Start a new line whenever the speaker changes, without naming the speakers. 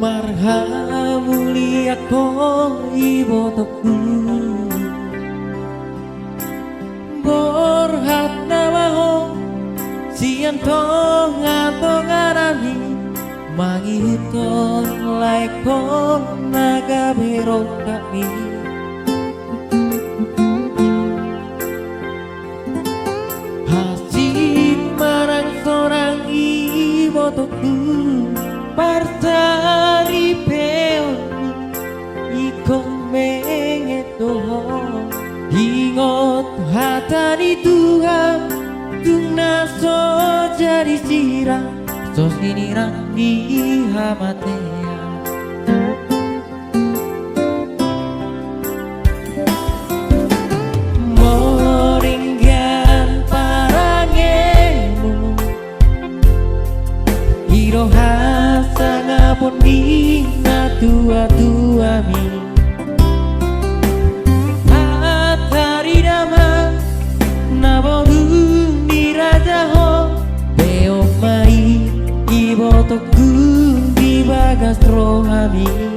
Marha mulia ko ibotoku Borhat namaho sian tong atong arami Mangiton laikon nagabero kami Hasil marang sorang ibotoku Partari peon ikon mengeto Ingot hatani Tuhan Tuna so jadi sirang So sinirang di hamatea Moringgan parangemu Hiro hasanga pun dina tua-tua mi Hatari dama Nabodung di raja ho Beo mai ibotoku di bagas rohami